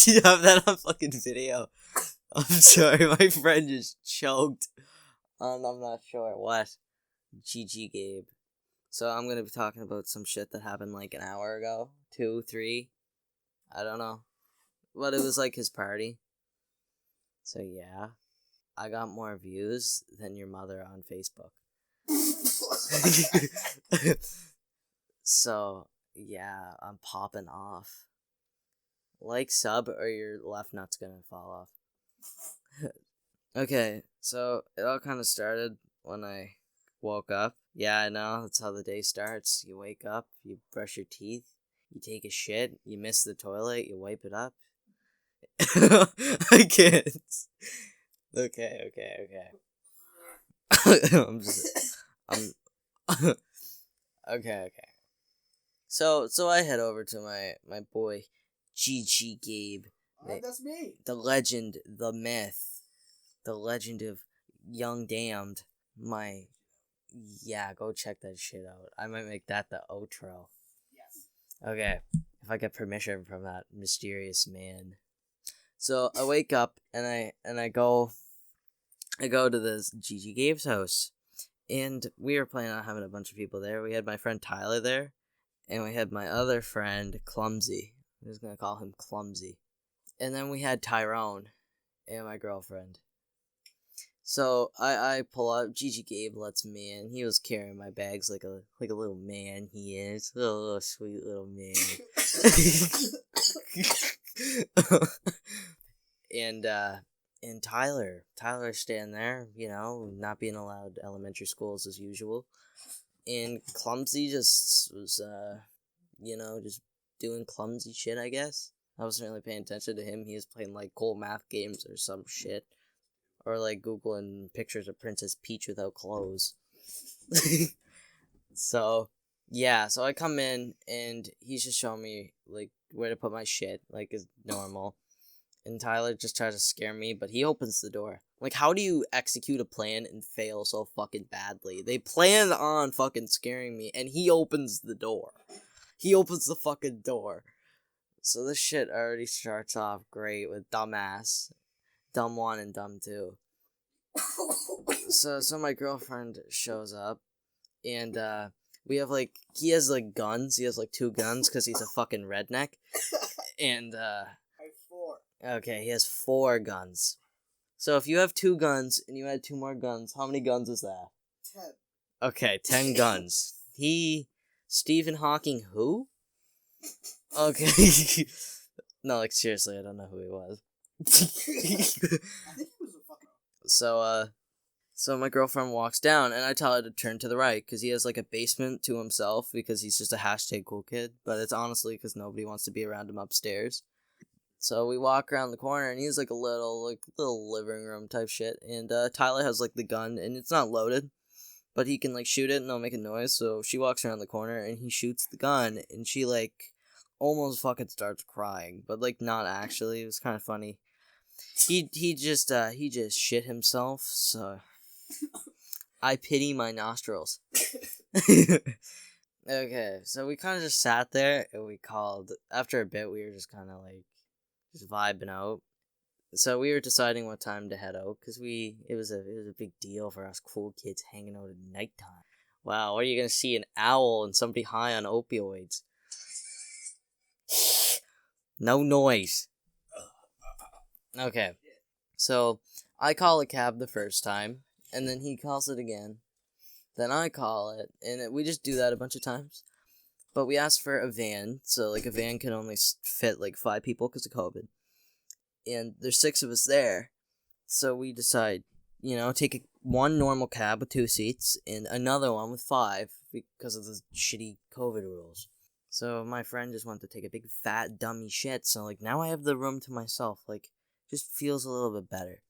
you have that on fucking video? I'm sorry, my friend just choked on I'm not sure what. GG Gabe. So I'm gonna be talking about some shit that happened like an hour ago. 2, 3. I don't know. But it was like his party. So yeah. I got more views than your mother on Facebook. So yeah, I'm popping off. Like, sub, or your left nut's gonna fall off. Okay, so it all kind of started when I woke up. Yeah, I know, that's how the day starts. You wake up, you brush your teeth, you take a shit, you miss the toilet, you wipe it up. I can't. Okay. I'm okay. So I head over to my boy GG Gabe. That's me. The legend, the myth, the legend of Young Damned. Yeah, go check that shit out. I might make that the outro. Yes. Okay, if I get permission from that mysterious man. So I wake up and I go to this GG Gabe's house, and we were planning on having a bunch of people there. We had my friend Tyler there, and we had my other friend Clumsy. I'm just gonna call him Clumsy. And then we had Tyrone and my girlfriend. So I pull up. GG Gabe lets me in. He was carrying my bags like a little man. He is a little sweet little man. And Tyler's standing there, not being allowed elementary schools as usual. And Clumsy just was, just doing clumsy shit, I guess. I wasn't really paying attention to him. He was playing, like, cool math games or some shit. Or, like, Googling pictures of Princess Peach without clothes. So I come in, and he's just showing me, like, where to put my shit, like, is normal. And Tyler just tries to scare me, but he opens the door. Like, how do you execute a plan and fail so fucking badly? They planned on fucking scaring me, and he opens the door. He opens the fucking door. So this shit already starts off great with dumbass. Dumb 1 and dumb 2. So my girlfriend shows up, and we have, like, he has, like, guns. He has, like, 2 guns, because he's a fucking redneck. And, I have 4. Okay, he has 4 guns. So if you have 2 guns, and you add 2 more guns, how many guns is that? 10. Okay, 10 guns. Stephen Hawking who? Okay. No, like, seriously, I don't know who he was. I think he was a fucking... So my girlfriend walks down, and I tell her to turn to the right, because he has, like, a basement to himself, because he's just a hashtag cool kid, but it's honestly because nobody wants to be around him upstairs. So we walk around the corner, and he's, like, a little living room type shit, and Tyler has, like, the gun, and it's not loaded, but he can, like, shoot it, and it'll make a noise, so she walks around the corner, and he shoots the gun, and she, like, almost fucking starts crying, but, like, not actually. It was kind of funny. He just shit himself, so I pity my nostrils. Okay, so we kind of just sat there, and we called. After a bit, we were just kind of, like, just vibing out. So we were deciding what time to head out, because it was a big deal for us cool kids hanging out at nighttime. Wow, what are you gonna see, an owl and somebody high on opioids? No noise. Okay, so I call a cab the first time, and then he calls it again. Then I call it, and we just do that a bunch of times. But we asked for a van, so, like, a van can only fit, like, 5 people because of COVID. And there's 6 of us there. So we decide, take one normal cab with 2 seats, and another one with 5, because of the shitty COVID rules. So my friend just wanted to take a big fat dummy shit, so, like, now I have the room to myself, like, just feels a little bit better.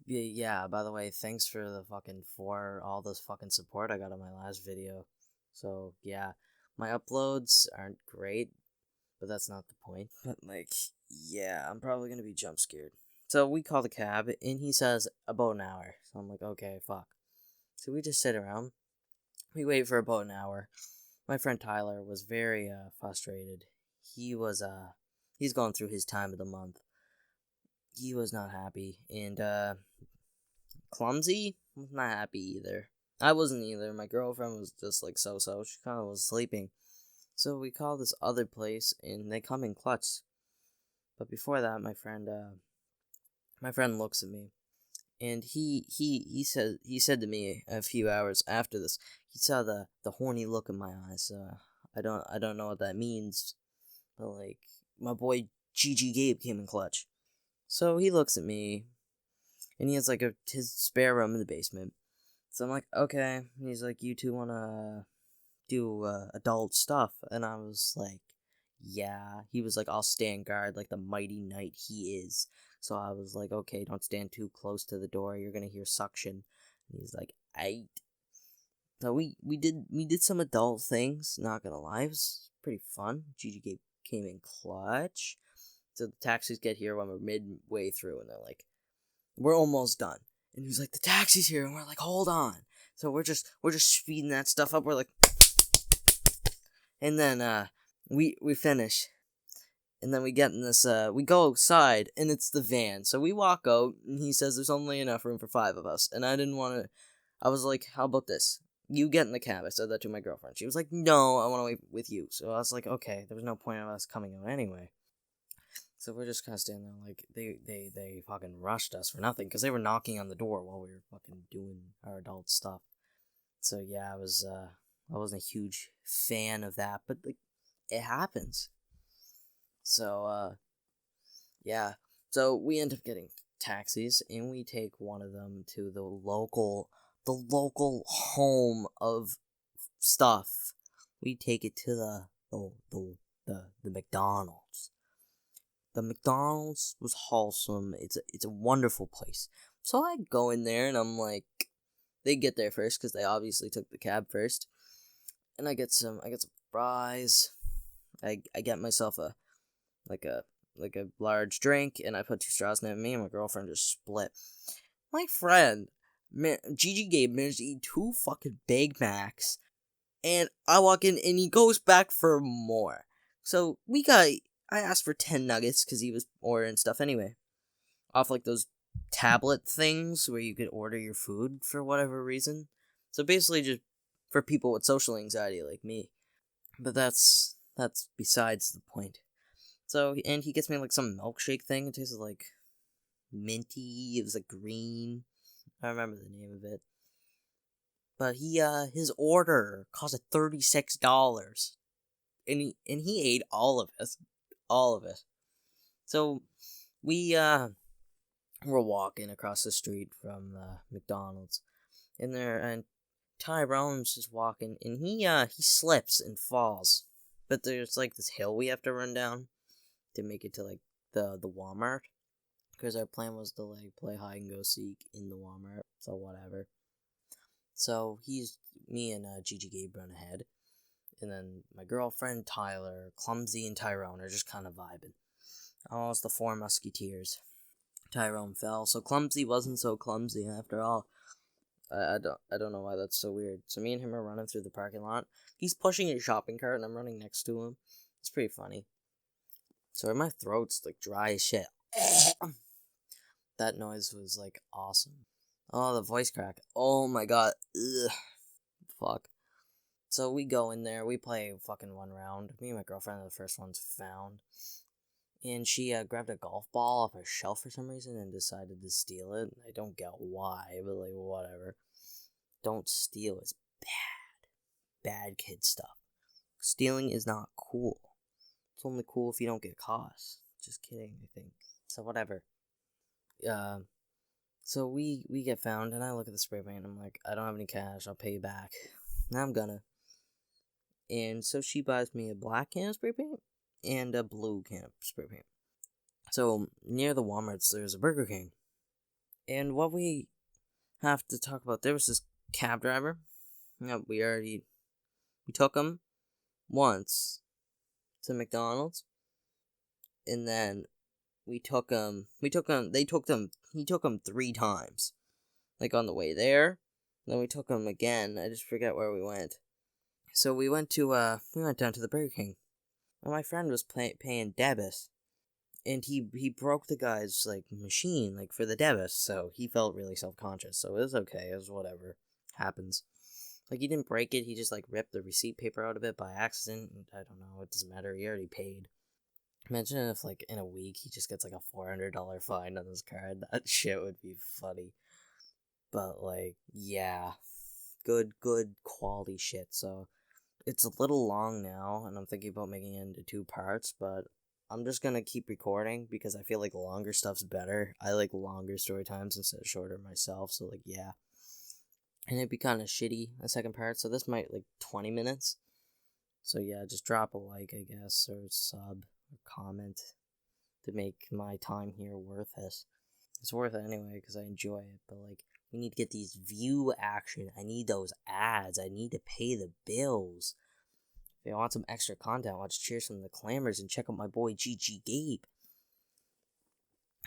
Yeah, by the way, thanks for the fucking all this fucking support I got on my last video. So, yeah, my uploads aren't great, but that's not the point. But, like, yeah, I'm probably gonna be jump scared. So we call the cab, and he says about an hour. So I'm like, okay, fuck. So we just sit around. We wait for about an hour. My friend Tyler was very frustrated. He was he's going through his time of the month. He was not happy, and Clumsy was not happy either. I wasn't either. My girlfriend was just like so. She kind of was sleeping. So we call this other place, and they come in clutch. But before that, my friend looks at me, and he said to me a few hours after this, he saw the horny look in my eyes. I don't know what that means, but like my boy GG Gabe came in clutch. So he looks at me, and he has like his spare room in the basement. So I'm like, okay. He's like, you two wanna do adult stuff? And I was like, yeah. He was like, I'll stand guard like the mighty knight he is. So I was like, okay, don't stand too close to the door. You're gonna hear suction. And he's like, aight. So we did some adult things. Not gonna lie, it was pretty fun. GG came in clutch. So the taxis get here when we're midway through, and they're like, we're almost done. And he's like, the taxi's here, and we're like, hold on. So we're just speeding that stuff up. We're like, and then we finish, and then we get in this. We go outside, and it's the van. So we walk out, and he says there's only enough room for 5 of us. And I didn't want to. I was like, how about this? You get in the cab. I said that to my girlfriend. She was like, no, I want to wait with you. So I was like, okay, there was no point of us coming out anyway. So we're just kind of standing there like they fucking rushed us for nothing because they were knocking on the door while we were fucking doing our adult stuff. So yeah, I wasn't a huge fan of that, but like it happens. So yeah. So we end up getting taxis, and we take one of them to the local home of stuff. We take it to the McDonald's. The McDonald's was wholesome. It's a wonderful place. So I go in there, and I'm like, they get there first because they obviously took the cab first. And I get some fries. I get myself a large drink, and I put 2 straws in it. Me and my girlfriend just split. My friend, GG Gabe, managed to eat 2 fucking Big Macs, and I walk in, and he goes back for more. So I asked for 10 nuggets because he was ordering stuff anyway. Off like those tablet things where you could order your food for whatever reason. So basically just for people with social anxiety like me. But that's besides the point. So, and he gets me like some milkshake thing. It tasted like minty. It was like green. I remember the name of it. But his order cost $36. And he ate all of it. All of it. So we're walking across the street from McDonald's, and Tyrone's just walking, and he slips and falls. But there's like this hill we have to run down to make it to like the Walmart, because our plan was to like play hide and go seek in the Walmart. So whatever. So me and GG Gabe run ahead. And then my girlfriend, Tyler, Clumsy, and Tyrone are just kind of vibing. Almost the 4 musketeers. Tyrone fell, so Clumsy wasn't so clumsy after all. I don't know why that's so weird. So me and him are running through the parking lot. He's pushing a shopping cart, and I'm running next to him. It's pretty funny. So my throat's like dry as shit. That noise was like awesome. Oh, the voice crack. Oh my god. Ugh. Fuck. So we go in there, we play fucking 1 round. Me and my girlfriend are the first ones found. And she grabbed a golf ball off a shelf for some reason and decided to steal it. I don't get why, but like, whatever. Don't steal, it's bad. Bad kid stuff. Stealing is not cool. It's only cool if you don't get caught. Just kidding, I think. So whatever. So we get found, and I look at the spray paint, and I'm like, I don't have any cash, I'll pay you back. Now I'm gonna. And so she buys me a black can of spray paint and a blue can of spray paint. So near the Walmarts, there's a Burger King. And what we have to talk about, there was this cab driver. We took him once to McDonald's. And then he took him 3 times. Like on the way there. Then we took him again. I just forget where we went. So we went down to the Burger King. And my friend was paying debit. And he broke the guy's, like, machine, like, for the debit, so he felt really self-conscious, so it was okay, it was whatever. Happens. Like, he didn't break it, he just, like, ripped the receipt paper out of it by accident, and I don't know, it doesn't matter, he already paid. Imagine if, like, in a week, he just gets, like, a $400 fine on his card. That shit would be funny. But, like, yeah. Good quality shit, so it's a little long now, and I'm thinking about making it into 2 parts, but I'm just gonna keep recording because I feel like longer stuff's better. I like longer story times instead of shorter myself, so, like, yeah. And it'd be kind of shitty, a second part, so this might, like, 20 minutes. So, yeah, just drop a like, I guess, or sub, or comment to make my time here worth it. It's worth it anyway, because I enjoy it, but, like, we need to get these view action. I need those ads. I need to pay the bills. If you want some extra content, watch Cheers from the Clammers and check out my boy GG Gabe.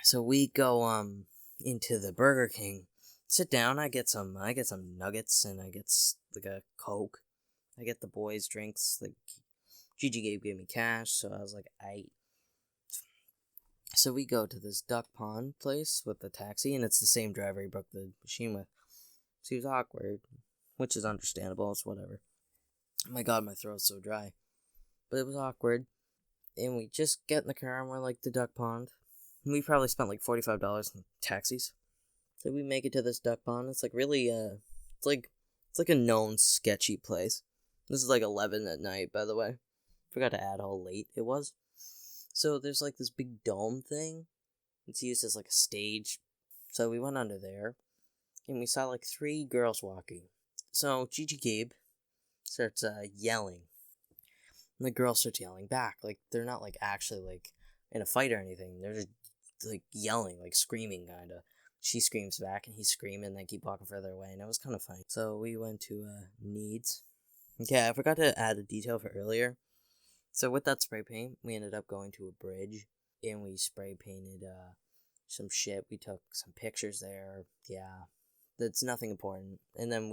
So we go into the Burger King. Sit down, I get some nuggets and I get like a Coke. I get the boys drinks. Like GG Gabe gave me cash, so I was like, aight. So we go to this duck pond place with the taxi, and it's the same driver he broke the machine with. So he was awkward, which is understandable. It's whatever. Oh my god, my throat's so dry. But it was awkward. And we just get in the car and we're like the duck pond. And we probably spent like $45 in taxis. So we make it to this duck pond. It's like really, it's like a known sketchy place. This is like 11 at night, by the way. Forgot to add how late it was. So there's like this big dome thing. It's used as like a stage. So we went under there. And we saw like 3 girls walking. So GG Gabe starts yelling. And the girl starts yelling back. Like, they're not like actually like in a fight or anything. They're just like yelling, like screaming kinda. She screams back and he's screaming and they keep walking further away. And it was kind of funny. So we went to Needs. Okay, I forgot to add a detail for earlier. So with that spray paint, we ended up going to a bridge. And we spray painted some shit. We took some pictures there. Yeah. That's nothing important. And then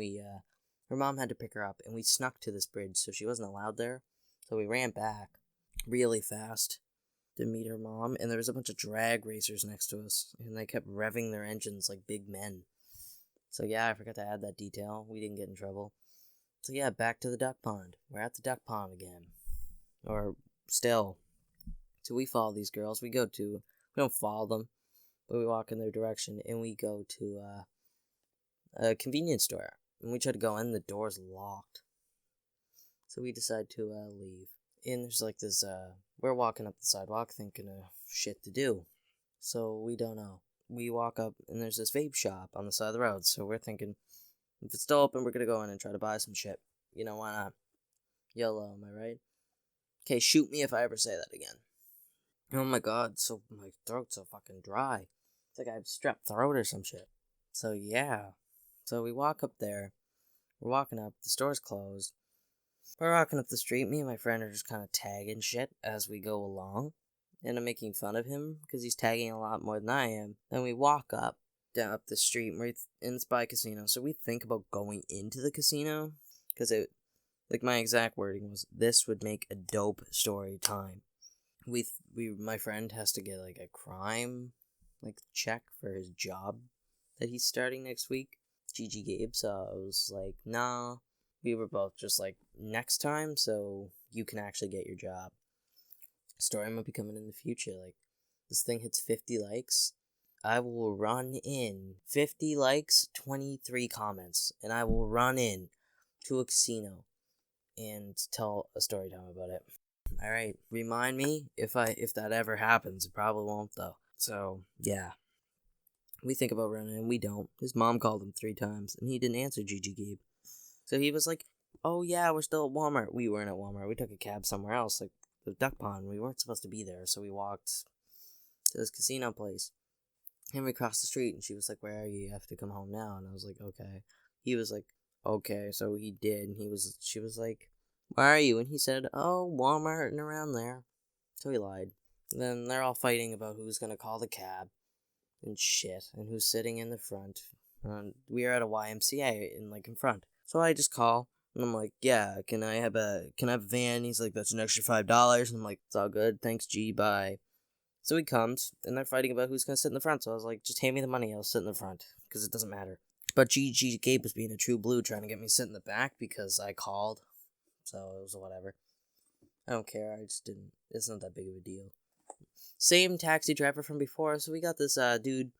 her mom had to pick her up, and we snuck to this bridge, so she wasn't allowed there. So we ran back really fast to meet her mom, and there was a bunch of drag racers next to us, and they kept revving their engines like big men. So yeah, I forgot to add that detail. We didn't get in trouble. So yeah, back to the duck pond. We're at the duck pond again. Or still. So we follow these girls. We don't follow them, but we walk in their direction, and we go to a convenience store. And we try to go in, the door's locked. So we decide to leave. And there's like this, we're walking up the sidewalk thinking of shit to do. So we don't know. We walk up, and there's this vape shop on the side of the road. So we're thinking, if it's still open, we're gonna go in and try to buy some shit. You know, why not? YOLO, am I right? Okay, shoot me if I ever say that again. Oh my god, so my throat's so fucking dry. It's like I have strep throat or some shit. So yeah. So we walk up there. We're walking up. The store's closed. We're walking up the street. Me and my friend are just kind of tagging shit as we go along. And I'm making fun of him because he's tagging a lot more than I am. Then we walk down up the street. And it's by a casino. So we think about going into the casino. Because my exact wording was, this would make a dope story time. My friend has to get like a crime check for his job that he's starting next week. GG Gabe, so I was like, nah. We were both just like, next time, so you can actually get your job. Story might be coming in the future. Like, this thing hits 50 likes. I will run in 50 likes, 23 comments, and I will run in to a casino and tell a story time about it. Alright, remind me if that ever happens. It probably won't, though. So, yeah. We think about running, and we don't. His mom called him 3 times, and he didn't answer GG Gabe. So he was like, oh yeah, we're still at Walmart. We weren't at Walmart. We took a cab somewhere else, like the duck pond. We weren't supposed to be there, so we walked to this casino place. And we crossed the street, and she was like, where are you? You have to come home now. And I was like, okay. He was like, okay. So he did, and she was like, where are you? And he said, oh, Walmart and around there. So he lied. And then they're all fighting about who's going to call the cab. And shit, and who's sitting in the front. We are at a YMCA in front. So I just call, and I'm like, yeah, can I have a van? He's like, that's an extra $5. And I'm like, it's all good, thanks G, bye. So he comes, and they're fighting about who's gonna sit in the front. So I was like, just hand me the money, I'll sit in the front, because it doesn't matter. But GG Gabe was being a true blue, trying to get me to sit in the back because I called. So it was whatever. I don't care. I just didn't. It's not that big of a deal. Same taxi driver from before. So we got this dude.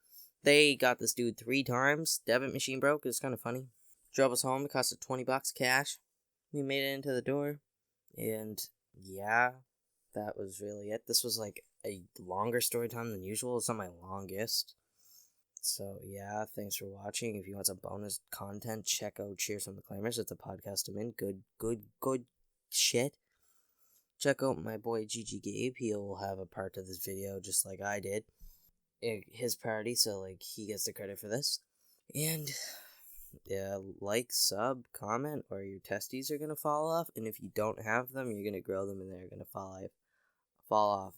They got this dude 3 times. Debit machine broke. It was kind of funny. Drove us home. It cost us $20 cash. We made it into the door. And yeah, that was really it. This was like a longer story time than usual. It's not my longest. So yeah, thanks for watching. If you want some bonus content, check out Cheers from the Claimers. It's a podcast I'm in. Good shit. Check out my boy GG Gabe. He'll have a part of this video just like I did. His party, so like he gets the credit for this. And yeah, like, sub, comment, or your testes are gonna fall off. And if you don't have them, you're gonna grow them and they're gonna fall off.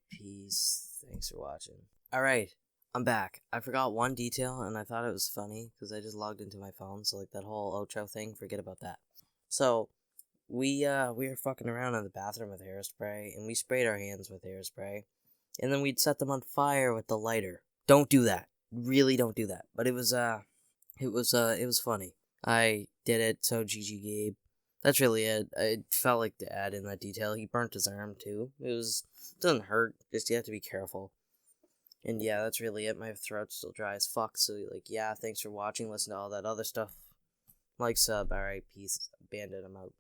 Peace. Thanks for watching. Alright, I'm back. I forgot one detail and I thought it was funny because I just logged into my phone, so like that whole outro thing, forget about that. So we were fucking around in the bathroom with hairspray, and we sprayed our hands with hairspray, and then we'd set them on fire with the lighter. Don't do that. Really don't do that. But it was funny. I did it, so GG Gabe. That's really it. I felt like to add in that detail. He burnt his arm too. It doesn't hurt, just you have to be careful. And yeah, that's really it. My throat's still dry as fuck, so like, yeah, thanks for watching. Listen to all that other stuff. Like, sub, alright, peace. Bandit, I'm out.